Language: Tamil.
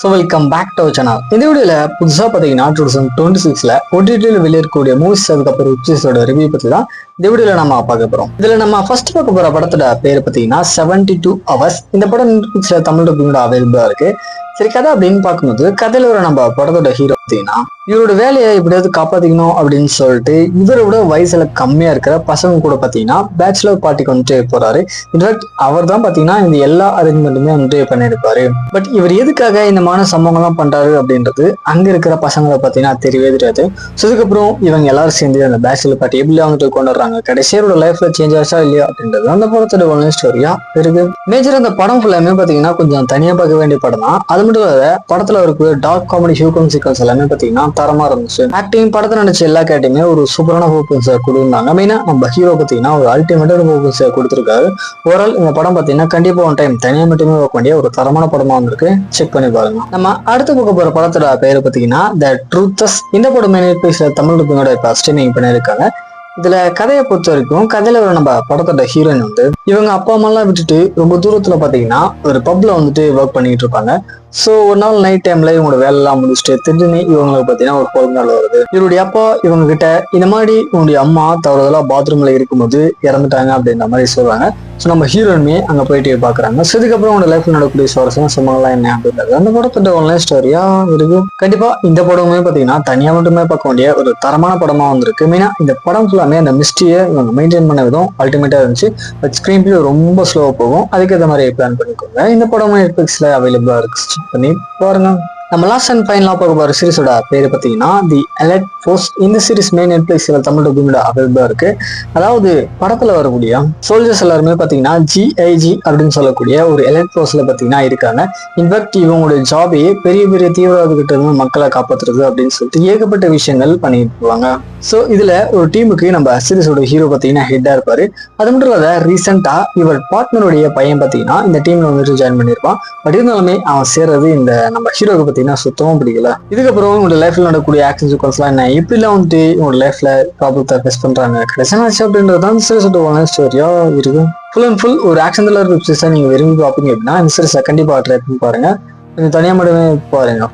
So welcome back to channel. இந்த வீடியோவில் புதுசாக பார்த்தீங்கன்னா 2026 OTT வெளியிருக்கக்கூடிய மூவிஸ் அதுக்கப்புறம் வெப்சீரிஸோட ரிவ்யூ பற்றி தான் இந்த வீடியோவில் நம்ம பார்க்க போகிறோம். இதில் நம்ம ஃபர்ஸ்ட் பார்க்க போகிற படத்தோட பேர் பார்த்தீங்கன்னா 72 Hours. இந்த படம் நெட்ஃபிளிக்ஸில் தமிழ் டப்பிங்கோட அவைலபிளாக இருக்கு. சரி, கதை அப்படின்னு பார்க்கும்போது கதையில ஒரு நம்ம படத்தோட ஹீரோ பார்த்தீங்கன்னா இவரோட வேலையை எப்படியாவது காப்பாத்திக்கணும் அப்படின்னு சொல்லிட்டு இவரோட வயசுல கம்மியா இருக்கிற பசங்க கூட பாத்தீங்கன்னா பேச்சுலர் பார்ட்டிக்கு வந்துட்டு போறாரு. இன்ஃபேக்ட் அவர் தான் பாத்தீங்கன்னா இந்த எல்லா அரேஞ்ச்மெண்ட்டுமே வந்துட்டு பண்ணியிருப்பாரு. பட் இவர் எதுக்காக இந்த மாதிரி சம்பவங்கள்லாம் பண்றாரு அப்படின்றது அங்க இருக்கிற பசங்களை பாத்தீங்கன்னா தெரியவே தெரியாது. ஸோ இதுக்கப்புறம் இவங்க எல்லாரும் சேர்ந்து அந்த பேச்சுலர் பார்ட்டி எப்படி வந்துட்டு கொண்டு வர்றாங்க, கடைசியோட லைஃப்ல சேஞ்ச் ஆச்சா இல்லையா அப்படின்றது அந்த படத்தோட ஒன் ஸ்டோரியா இருக்கு. மேஜர் அந்த படம் ஃபுல்லாமே பாத்தீங்கன்னா கொஞ்சம் தனியா பார்க்க வேண்டிய படம் தான். அது மட்டும் இல்ல படத்துல இருக்கிற டார்க் காமெடி ஹியூகன் சீக்வன்ஸ் எல்லாமே பாத்தீங்கன்னா தரமா இருந்துச்சு. ஆக்டிங் படத்தை நினைச்ச எல்லா கேட்டையுமே ஒரு சூப்பரான ஹோப்பன்ஸ் கொடுத்துருந்தாங்க. மெயினா நம்ம ஹீரோ பாத்தீங்கன்னா ஒரு அல்டிமேட்டான ஹோப்பன்ஸ் கொடுத்துருக்காரு. ஓவரால் இந்த படம் பாத்தீங்கன்னா கண்டிப்பா ஒன் டைம் தனியா மட்டுமே பார்க்க வேண்டிய ஒரு தரமான படமா வந்திருக்கு. செக் பண்ணி பாருங்க. நம்ம அடுத்து பார்க்க போற படத்தோட பேரு பாத்தீங்கன்னா த ட்ரூத்தஸ். இந்த படம் தமிழ் டப்பிங்கோட இப்ப ஸ்ட்ரீமிங் பண்ணியிருக்காங்க. இதுல கதையை பொறுத்த வரைக்கும் கதையில நம்ம படத்தோட ஹீரோயின் வந்து இவங்க அப்பா அம்மா எல்லாம் விட்டுட்டு ரொம்ப தூரத்துல பாத்தீங்கன்னா ஒரு பப்ல வந்துட்டு ஒர்க் பண்ணிட்டு இருப்பாங்க. ஸோ ஒரு நாள் நைட் டைம்ல இவங்களோட வேலை எல்லாம் முடிச்சுட்டு திடீர்னு இவங்களுக்கு பாத்தீங்கன்னா ஒரு பிறந்த நாள் வருது. இவருடைய அப்பா இவங்க கிட்ட இந்த மாதிரி உங்களுடைய அம்மா தவறுதலா பாத்ரூம்ல இருக்கும்போது இறந்துட்டாங்க அப்படின்ற மாதிரி சொல்றாங்க. ஸோ நம்ம ஹீரோயினுமே அங்க போயிட்டு பாக்குறாங்க. ஸோ இதுக்கப்புறம் உங்களோட லைஃப்ல நடக்கக்கூடிய சுவாரஸ்யம் சம்பவம்லாம் என்ன அப்படின்றது அந்த படத்தோட ஒன்லைன் ஸ்டோரியா இருக்கு. கண்டிப்பா இந்த படமே பாத்தீங்கன்னா தனியா மட்டுமே பார்க்க வேண்டிய ஒரு தரமான படமா வந்திருக்கு. மெயினா இந்த படம் ஃபுல்லாமே அந்த மிஸ்ட்ரியை இவங்க மெயின்டைன் பண்ண விதம் அல்டிமேட்டா இருந்துச்சு. பட் ஸ்கிரீன் பிளே ரொம்ப ஸ்லோவா போகும். அதுக்கேற்ற மாதிரி பிளான் பண்ணிக்கோங்க. இந்த படம் நெட்ஃபிளிக்ஸ்ல அவைலபிளா இருக்கு. பண்ணி பாருங்க. நம்ம லாஸ்ட் அண்ட் ஃபைனலா பார்க்க போற சீரிஸோட பேரு பாத்தீங்கன்னா தி எலைட் ஃபோர்ஸ். இந்த சீரிஸ் மெயின் நெட்ஃபிளிக்ஸ்ல தமிழ் டப்பிங்கோட அவைலபிளா இருக்கு. அதாவது படத்துல வரக்கூடிய சோல்ஜர்ஸ் எல்லாருமே பாத்தீங்கன்னா GIG அப்படின்னு சொல்லக்கூடிய ஒரு எலைட் ஃபோர்ஸ்ல பாத்தீங்கன்னா இருக்காங்க. இன்ஃபேக்ட் இவங்களுடைய ஜாபே பெரிய பெரிய தீவிரவாத கிட்ட இருந்து மக்களை காப்பாத்துறது அப்படின்னு சொல்லிட்டு ஏகப்பட்ட விஷயங்கள் பண்ணிட்டு இருப்பாங்க. ஸோ இதுல ஒரு டீமுக்கு நம்ம சீரிஸோட ஹீரோ பாத்தீங்கன்னா ஹெட்டா இருப்பாரு. அது மட்டும் இல்லாத ரீசெண்டா இவர் பார்ட்னருடைய பையன் பாத்தீங்கன்னா இந்த டீம்ல வந்துட்டு ஜாயின் பண்ணிருப்பான். பட் இருந்தாலுமே அவன் சேர்றது இந்த நம்ம ஹீரோக்கு பாத்தீங்கன்னா சுத்தமும் பிடிக்கல. இதுக்கப்புறம் உங்களோட லைஃப்ல நடக்கக்கூடிய ஆக்ஷன் சீக்வன்ஸ்லாம் என்ன, எப்படிலாம் வந்துட்டு உங்களோட லைஃப்ல ப்ராப்ளத்தை ஃபேஸ் பண்றாங்க, கடைசியாச்சு அப்படின்றது தான் சீரிஸோட ஒன் ஸ்டோரியா இருக்கு. ஃபுல் அண்ட் ஃபுல் ஒரு ஆக்ஷன் த்ரில்லர் வெப் சீரிஸை நீங்க விரும்பி பார்ப்பீங்க அப்படின்னா இந்த சீரிஸை கண்டிப்பா ட்ரை பண்ணி பாருங்க. தனியா மட்டுமே பாருங்க.